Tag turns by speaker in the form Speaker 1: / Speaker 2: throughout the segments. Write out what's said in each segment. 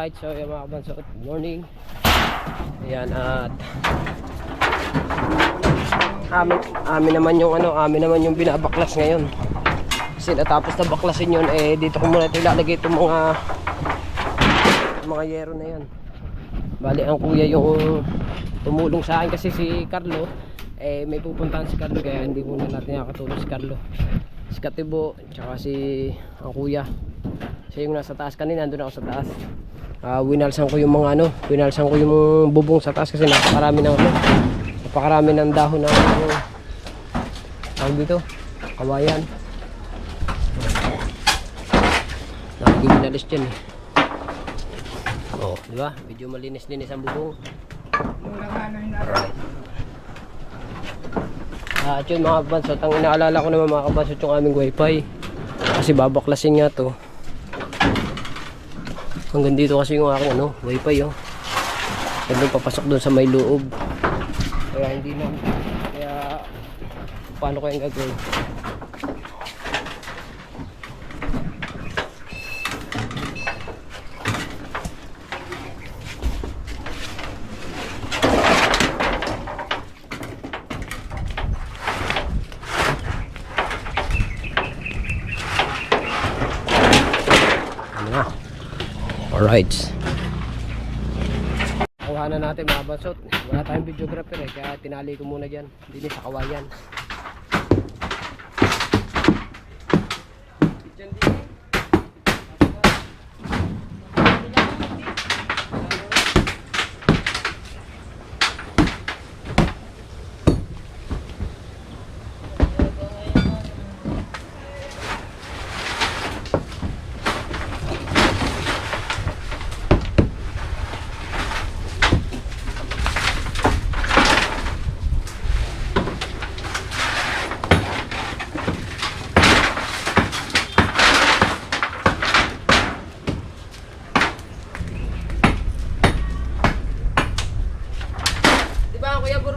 Speaker 1: Alright, so yung mga kabanso, good morning. Ayan, at amin naman yung binabaklas ngayon. Kasi natapos na baklasin yun, dito ko muna ito ilalagay itong mga yero na yan. Bali, ang kuya yung tumulong sa akin kasi si Carlo, may pupuntahan si Carlo, kaya hindi muna natin nakatulong si Carlo. Si Katibo, tsaka ang kuya. Siya yung nasa taas kanina, nandun ako sa taas. Winalsan ko yung winalsan ko yung bubong sa taas kasi napakarami ng dahon ng tawag dito, kawayan. Nakikita winalis dyan eh. Oh, di ba? Medyo malinis-linis ang bubong. At yun mga kabansot, ang inaalala ko naman mga kabansot yung aming wifi. Kasi babaklasin nga to. Hanggang dito kasi yung aking wifi oh. Doon papasok doon sa may loob. Kaya hindi na. Kaya paano ko yung gagawin? Alright. Kuhanan natin mga bansot. Wala tayong videographer kaya tinali ko muna dyan. Hindi sa kawayan.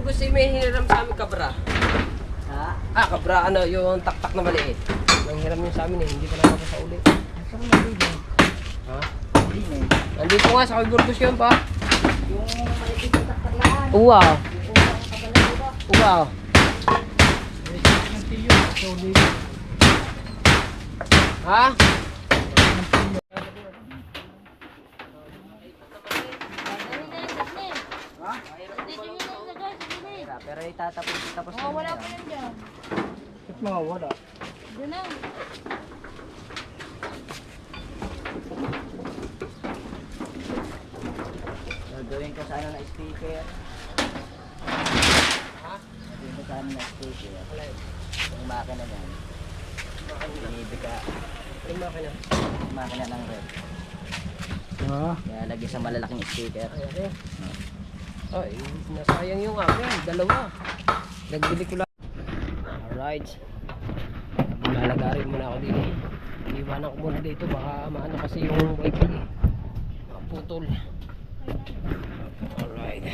Speaker 1: Kasi may hiniram sa amin kabra. Ha? Kabra, yung taktak na maliit. Nanghiram yun sa amin hindi pa naman sa uli.
Speaker 2: Saan mo nabili?
Speaker 1: Ha? Nandito nga sa kay Burgos yun pa.
Speaker 2: Yung maliit yung taktak lang.
Speaker 1: Uwa. Uwa. Ha?
Speaker 2: Pero itatapos
Speaker 3: Oh, wala pa yan dyan.
Speaker 2: Ba't mawawala?
Speaker 3: Doon na.
Speaker 2: Gagawin ko sana na speaker.
Speaker 1: Ha?
Speaker 2: Gagawin ko sana na speaker. Yung makina niyan. Binibika.
Speaker 1: Yung makina.
Speaker 2: Yung makina ng red. Kaya lagi sa malalaking speaker.
Speaker 1: Ay, nasayang yung akin. Dalawa. Nagbili ko lang. Alright. Lalagarin muna ako dito. Iwanan ko muna dito. Baka maano kasi yung wifi. Makaputol. Alright.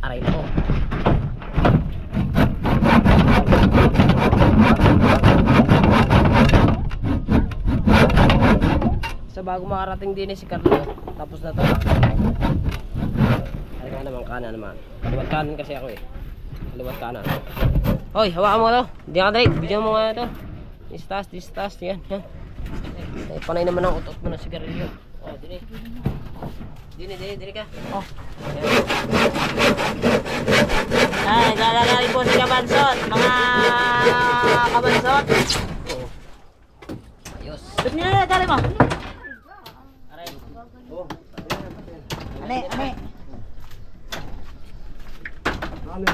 Speaker 1: Aray ko. Sa bago makarating din si Carlo. Tapos na to. Ay kanan naman. Kaliwat kanan kasi ako eh. Kaliwat kanan. Hoy, hawakan mo to. Hindi ka dali. Bigyan mo nga ito. Distas. Yan. Ay, panay naman ang utot mo ng sigarilyo. Oh, dili. Dili ka. Oh.
Speaker 3: Ay, lalagarin po si Kabansot. Mga Kabansot.
Speaker 1: Oh. Ayos.
Speaker 3: Ba't nilalagarin mo?
Speaker 1: Aray. Oh.
Speaker 3: Ane.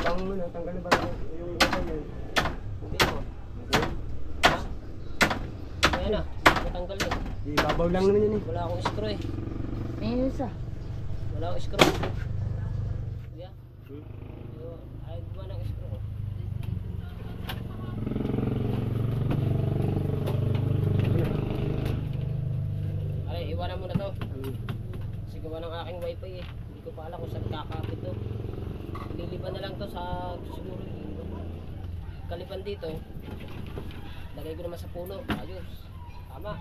Speaker 1: Bang mo na tanggalin ba yung yan? Hindi mo. Ayan na, matanggalin. Ibabaw lang naman yun eh. Wala akong screw eh.
Speaker 3: Ayun isa.
Speaker 1: Wala akong screw. Kuya? Ay, diba ng screw? gawa ng aking wifi eh. Hindi ko pa alam kung saan kakapit to. Liliban na lang to sa siguro dito. Kalipan dito eh. Lagay ko naman sa puno. Ayos. Tama.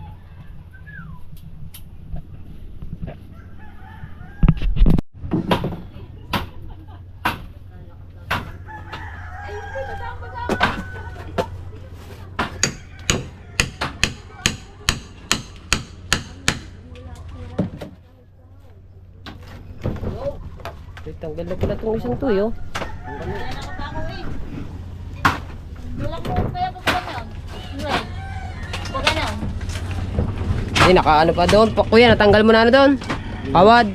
Speaker 1: Tanggal na pala itong isang tuyo. Ay, nakaano pa doon. Kuya, natanggal mo na ano doon? Kawad.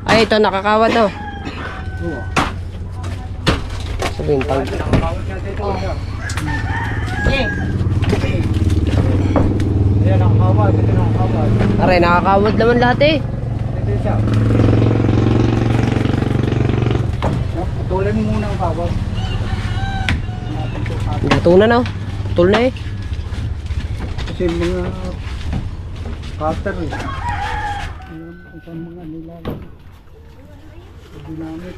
Speaker 1: Ay, ito nakakawad no. Sabihin, tanggal.
Speaker 2: Ayan, nakakawad. Ito nakakawad.
Speaker 1: Aray, nakakawad naman lahat eh.
Speaker 2: Ito siya. Tulan mo muna ang kawad.
Speaker 1: Luto na no. Putol na eh.
Speaker 2: Kasi mga cutter eh. Isang mga nilalang. Ginamit.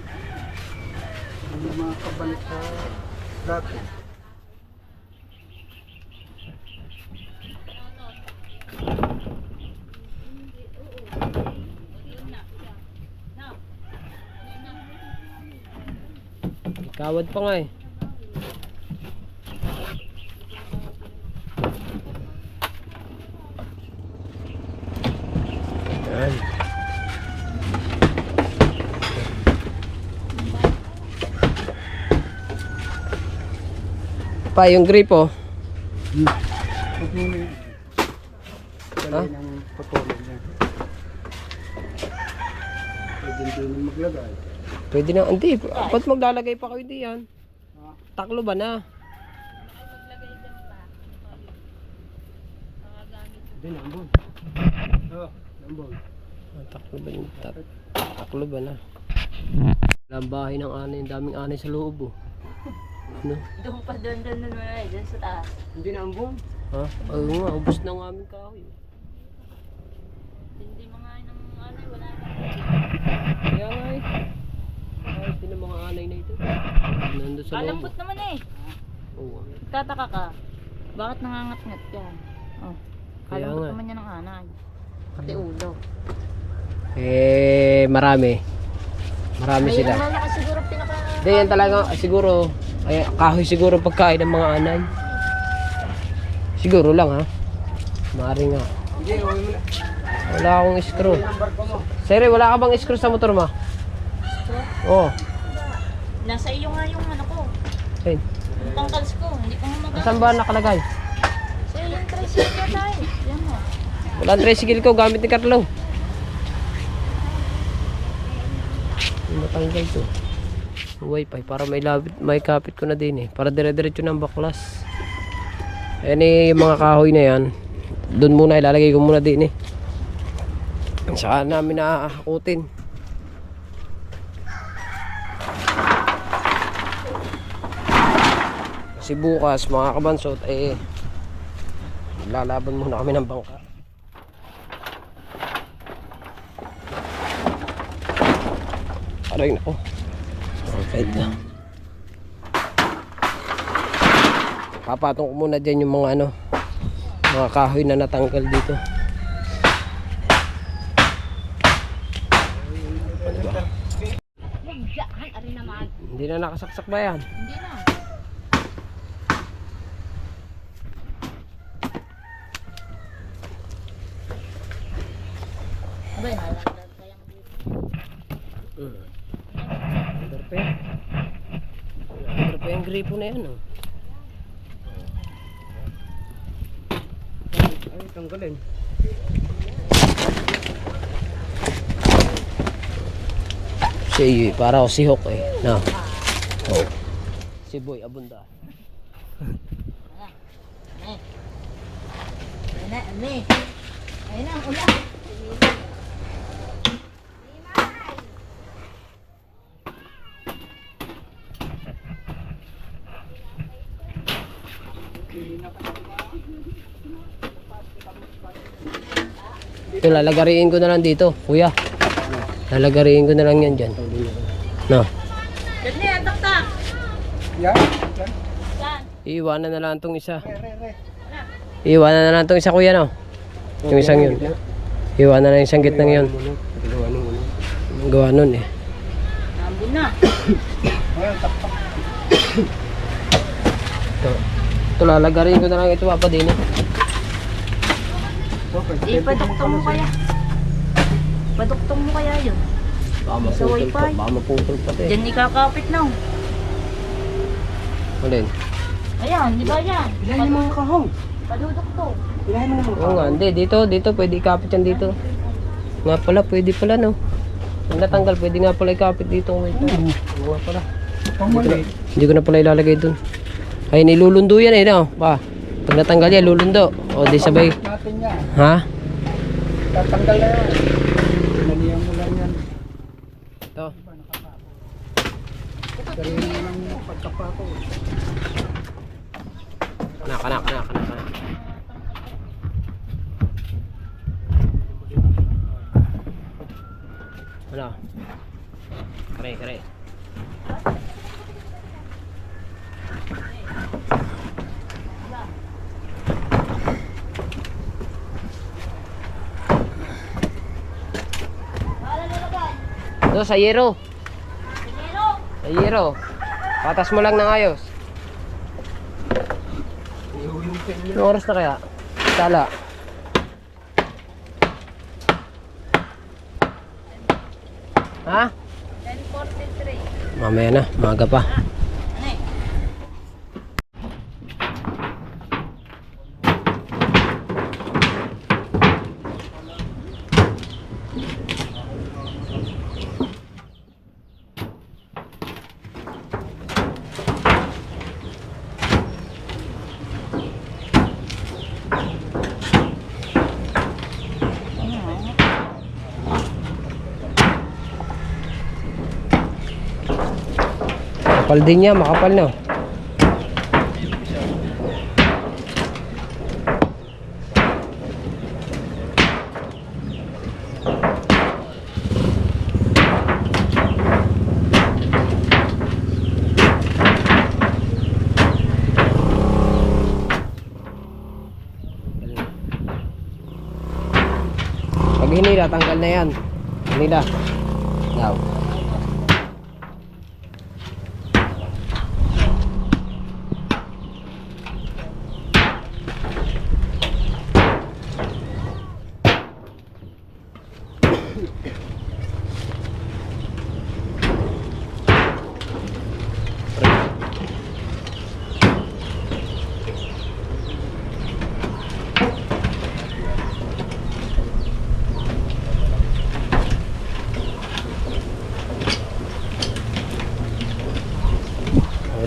Speaker 2: Hindi makakabalik sa dati.
Speaker 1: Kawad pa nga eh. Ayan. Pa yung gripo.
Speaker 2: Huwag mo na
Speaker 1: Ha?
Speaker 2: dali ng patuloy niya. Pwede din maglagay.
Speaker 1: Pwede na. Hindi. Ba't maglalagay pa kayo diyan? Taklo ba na?
Speaker 2: Hindi, nambol. Nambol.
Speaker 1: Taklo ba yung taklo ba na? Walang bahay ng anay. Daming anay sa loob oh. Ano?
Speaker 3: Doon pa doon dyan sa taas.
Speaker 2: Hindi nambol.
Speaker 1: Ha? Oo nga. Ubus na ng aming kahoy.
Speaker 3: Hindi mga ng ano, wala na.
Speaker 1: Kaya nga eh. Kahit din ang mga anay na ito. Nandun sa loob.
Speaker 3: Kalambot naman eh.
Speaker 1: Oo.
Speaker 3: Tataka ka. Bakit nangangat-ngat yan? Oh.
Speaker 1: Kaya
Speaker 3: Kalambot
Speaker 1: nga.
Speaker 3: naman yan ng anay. Pati ulo.
Speaker 1: Eh, marami. Marami
Speaker 3: Ayun
Speaker 1: sila.
Speaker 3: naman naka siguro pinaka...
Speaker 1: Hindi, yan talaga, siguro, ay, kahoy siguro pagkain ng mga anay. Siguro lang ha. Maaari nga.
Speaker 2: Hindi, huwag mo na.
Speaker 1: Wala akong screw.
Speaker 2: Number ko mo.
Speaker 1: Sere, wala ka bang screw sa motor mo? Oo.
Speaker 3: Nasa iyo nga yung ano ko.
Speaker 1: Ayun.
Speaker 3: Yung tangkals ko. Hindi ko nga magagamit.
Speaker 1: Saan ba nakalagay?
Speaker 3: So yung tricycle tayo. Yan mo.
Speaker 1: Wala ang tricycle ko, gamit ni Carlo. Matanggal to. Wifi, para may kapit ko na din eh. Para dire-diretso ng baklas. Ayan eh, yung mga kahoy na yan. Doon muna, ilalagay ko muna din eh. Saka namin naakutin. Kasi bukas, mga kabansot, eh, lalaban muna kami ng bangka. Aray na ko. Okay na. Papatong ko muna dyan yung mga ano, mga kahoy na natanggal dito. Hindi na nakasaksak ba yan?
Speaker 3: Hindi na. Abay, halagdag pa yung dito.
Speaker 1: Underpe. Underpe yung gripo na yan oh.
Speaker 2: Ay, tanggalin.
Speaker 1: Si, para ako si Hawk eh. Na. Oh. Si Boy Abunda.
Speaker 3: Ayun na, Ami. Ayun na, ang ulan.
Speaker 1: Ito, lalagariin ko na lang dito, kuya. Lalagariin ko na lang yan dyan. No.
Speaker 3: Dali, tak-tak.
Speaker 2: Yan.
Speaker 3: Yan.
Speaker 1: Iiwanan na lang itong isa. Iiwanan na lang itong isa kuya, no? Yung isang yun. Iiwanan na lang isang gitnang yun. Gawa nun eh.
Speaker 3: Nambun na.
Speaker 1: Ito lalagarin ko na lang ito papa din eh.
Speaker 3: Ipaduktong mo kaya. Paduktong mo kaya yun.
Speaker 1: Baka
Speaker 3: Sa
Speaker 1: maputol pa.
Speaker 3: wifi.
Speaker 1: Baka maputol pa ito eh.
Speaker 3: Diyan ikakapit na.
Speaker 1: Alin?
Speaker 3: Ayan, di ba yan?
Speaker 2: Ilahin mo mga kahong.
Speaker 3: Paduduktong.
Speaker 2: Ilahin mo mga
Speaker 1: Oo nga, hindi. Dito pwede ikapit yan dito. Nga pala, pwede pala no. Pag natanggal, pwede nga pala ikapit dito. Wait, oo nga pala. Hindi ko na pala ilalagay dun. Ay, nilulundo yan eh, no? Ba, pag natanggal yan, lulundo. O, di sabay.
Speaker 2: natin yan.
Speaker 1: Ha?
Speaker 2: Tatanggal na yan. Pinalihan mo lang yan.
Speaker 1: Ito.
Speaker 2: Sarili mo lang yung pagkapako.
Speaker 1: Kanak. Ano? Kare. Ito sa yero. Sa yero. Patas mo lang ng ayos. Anong oras na kaya? Tala. Ha?
Speaker 3: 10:43.
Speaker 1: Mamaya na, maaga pa.
Speaker 3: Ano eh?
Speaker 1: Makapal din niya, makapal no. Pag hinila, tanggal na yan. Hinila. Now.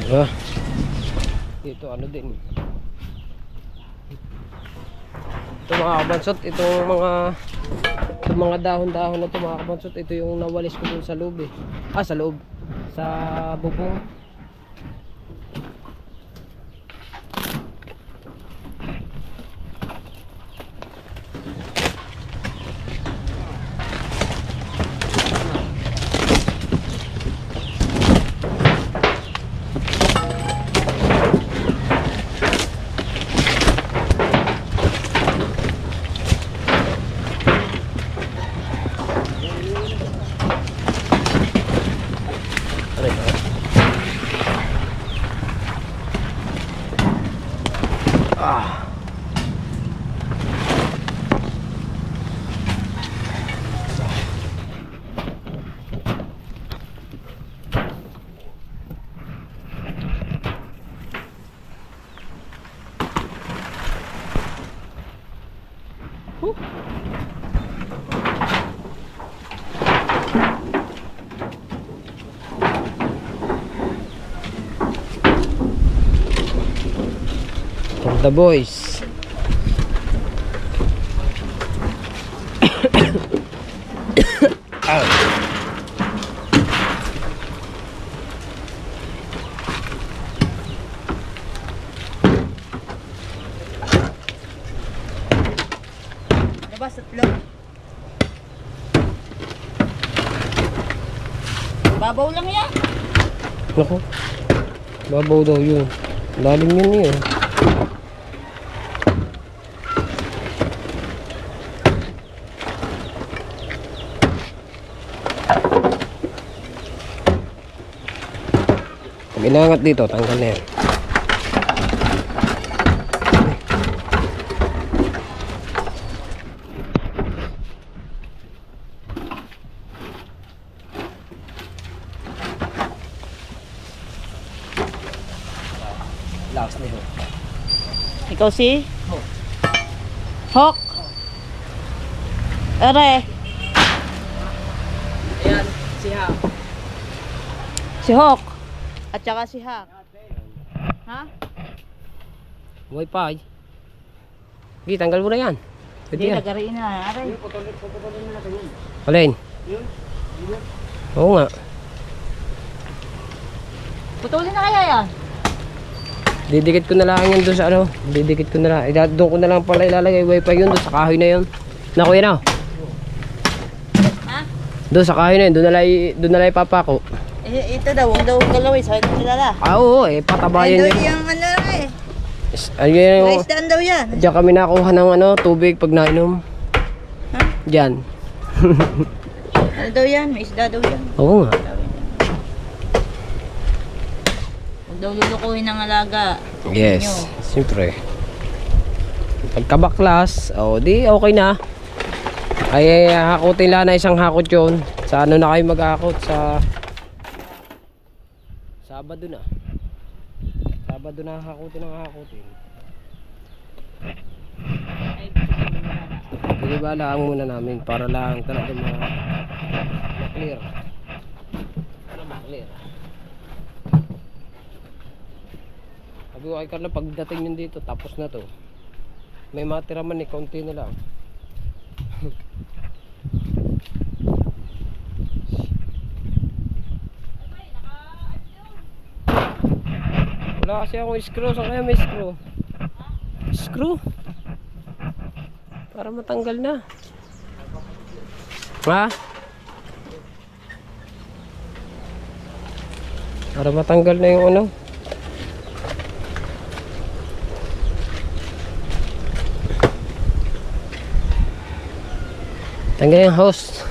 Speaker 1: Diba? Dito ano din. Ito mga kabansot, itong mga dahon-dahon na ito mga kabansot, ito yung nawalis ko dun sa loob eh. Sa loob. Sa bubong. For the boys.
Speaker 3: Labas at loob. Babaw lang yan.
Speaker 1: Naku. Babaw daw yun. Lalim yun eh. Pag inangat dito, tanggal na yan. Lakas na yun.
Speaker 3: Ikaw si? Hawk. Ere.
Speaker 1: Ayan, siya.
Speaker 3: Si Hawk. At saka si Hawk. Ha?
Speaker 1: Wi-Fi. Sige, tanggal mo na yan. Pwede
Speaker 3: Hindi,
Speaker 1: yan.
Speaker 3: nagariin na. Aray.
Speaker 1: Alin? Oo nga.
Speaker 3: Putulin na kaya yan?
Speaker 1: Didikit ko na lang yun doon sa ano. Didikit ko na lang. Doon ko na lang pala ilalagay wifi yun doon sa kahoy na yun. Na kuya na.
Speaker 3: Ha?
Speaker 1: Doon sa kahoy na yun. Doon na lang ipapako.
Speaker 3: Eh, ito daw, huwag daw galawin. Saan ko kilala?
Speaker 1: Ah oo eh. Patabayan yun.
Speaker 3: yung ano eh.
Speaker 1: Ano yun?
Speaker 3: Maisdaan daw yan.
Speaker 1: Diyan kami nakuha ng ano, tubig pag nainom.
Speaker 3: Ha?
Speaker 1: Diyan.
Speaker 3: Ano daw yan? Maisda daw yan.
Speaker 1: Oo nga.
Speaker 3: Huwag daw lulukuhin ng alaga.
Speaker 1: Yes. Siyempre. Pagkabaklas, di okay na. Ay hakutin lang na isang hakot yun. Sa ano na kayo mag-hakot? Sa Sabado na. Sabado na hakutin ang hakutin. Hindi ba lang muna namin para lang talaga ma-clear. Para ma-clear. Sabi ko kay Carla, pagdating nyo dito, tapos na to. May matira man eh, kaunti na lang. Wala kasi akong screw, saan kaya may screw? Screw? Para matanggal na. Ha? Para matanggal na yung ano. Tanggal yung hose.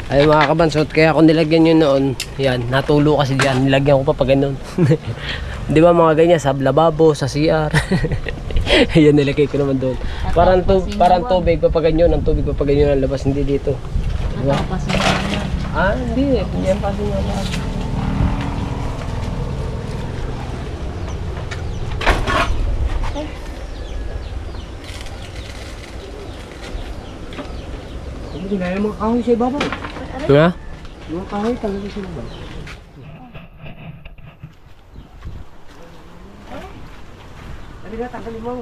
Speaker 1: Ay mga kabansot, kaya ako nilagyan yun noon. Yan, natulo kasi diyan. Nilagyan ko pa pag ganun. Di ba mga ganyan, sa lababo, sa CR. Ayan, nilagay ko naman doon. Parang tubig pa pag ganyan. Ang tubig pa pag ganyan ang labas, hindi dito. Diba? Ah, hindi eh. Hindi yan pa din yung labas. Hindi ginaya mga kahoy sa ibabaw. Nga? Mga kahoy talaga sa ibabaw. Dali na, tanggalin mo.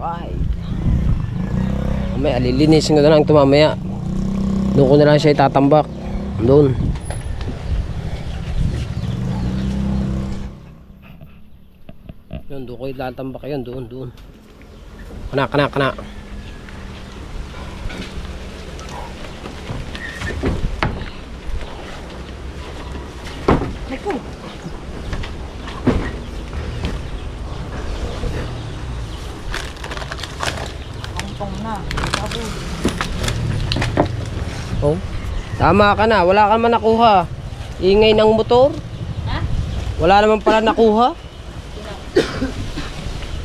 Speaker 1: Alright. May alilinisin ko na lang ito mamaya. Doon ko na lang siya itatambak. Doon. Yun, doon ko itatambak yun. Doon. Kana.
Speaker 3: Naku. Pong na.
Speaker 1: Oh. Tama ka na. Wala ka naman nakuha. Ingay ng motor.
Speaker 3: Ha?
Speaker 1: Wala naman pala nakuha.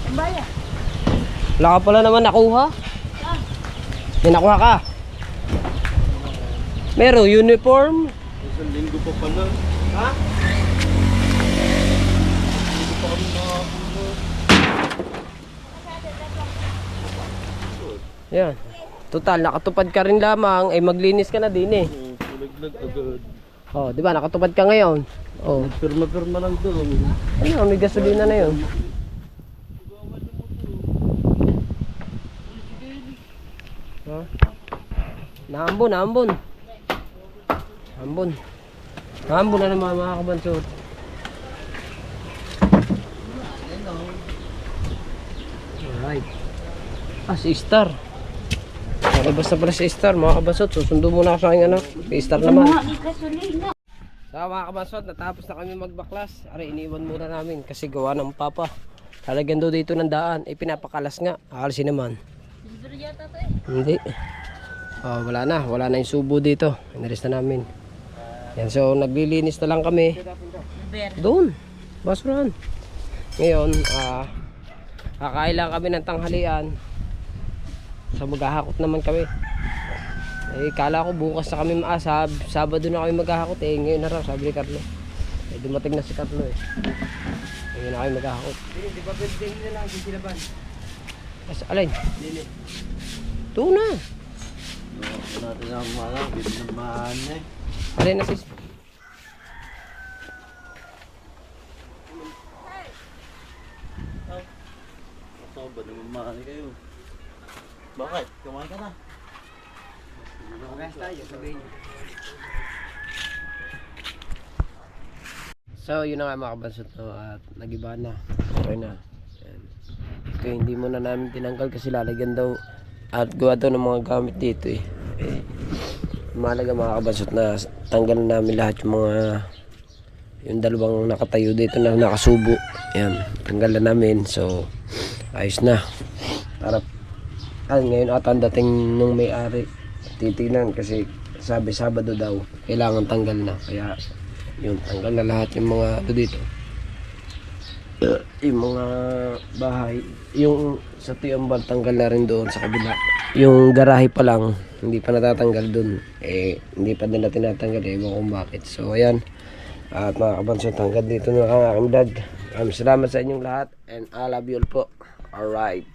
Speaker 3: Ang baya.
Speaker 1: Wala ka pala naman nakuha.
Speaker 3: Saan?
Speaker 1: May nakuha ka. Meron uniform.
Speaker 2: Isang linggo pa pala.
Speaker 1: Ha?
Speaker 2: Hindi pa kami nakakuha.
Speaker 1: Yan. Total, nakatupad ka rin lamang, ay maglinis ka na din eh.
Speaker 2: Kulaglag agad.
Speaker 1: Oh, di ba? Nakatupad ka ngayon. Oh.
Speaker 2: Pirma-pirma lang doon.
Speaker 1: Ano, may gasolina na yun. Huh? Naambon, naambon. Naambon. Naambon na naman mga kabansot. Alright. Si Star. Okay, basta pala si Star mga kabansot. Susundo muna ako sa aking anak. Si Star naman. So mga kabansot, natapos na kami magbaklas. Aray, iniwan muna namin kasi gawa ng papa. Talagyan daw dito ng daan. Pinapakalas nga. Akalisin naman. Hindi. Wala na yung subo dito. Inalis na namin. Yan, so naglilinis na lang kami. Doon. Basurahan. Ngayon, kakain lang kami ng tanghalian. So maghahakot naman kami. Kala ko bukas na kami maasab. Sabado na kami maghahakot ngayon na raw, sabi ni Carlo. Dumating na si Carlo Ngayon na kami maghahakot. Di ba building na lang yung silaban? Alay? Ito na.
Speaker 2: Natin ang mga binamahan eh.
Speaker 1: Alay na sis.
Speaker 2: Ito ba namamahan kayo? Bakit? Kumain ka na?
Speaker 1: So yun na nga mga kabansot at nagiba na. Okay na. Yan. Ito hindi muna namin tinanggal kasi lalagyan daw at gawa daw ng mga gamit dito mahalaga mga kabansot na tanggalan namin lahat yung dalawang nakatayo dito na nakasubo. Yan, tanggalan namin. So ayos na. Para ngayon ata ang dating nung may-ari. Titignan kasi sabi Sabado daw kailangan tanggal na. Kaya yun, tanggal na lahat yung mga dito. Yung mga bahay, yung sa Tuyambal tanggal na rin doon sa kabila. Yung garahe pa lang hindi pa natatanggal doon. Hindi pa nila tinatanggal ewan kung bakit. So ayan. At mga kabansot, hanggang dito na ang aking vlog. Salamat sa inyong lahat and I love you all po. Alright.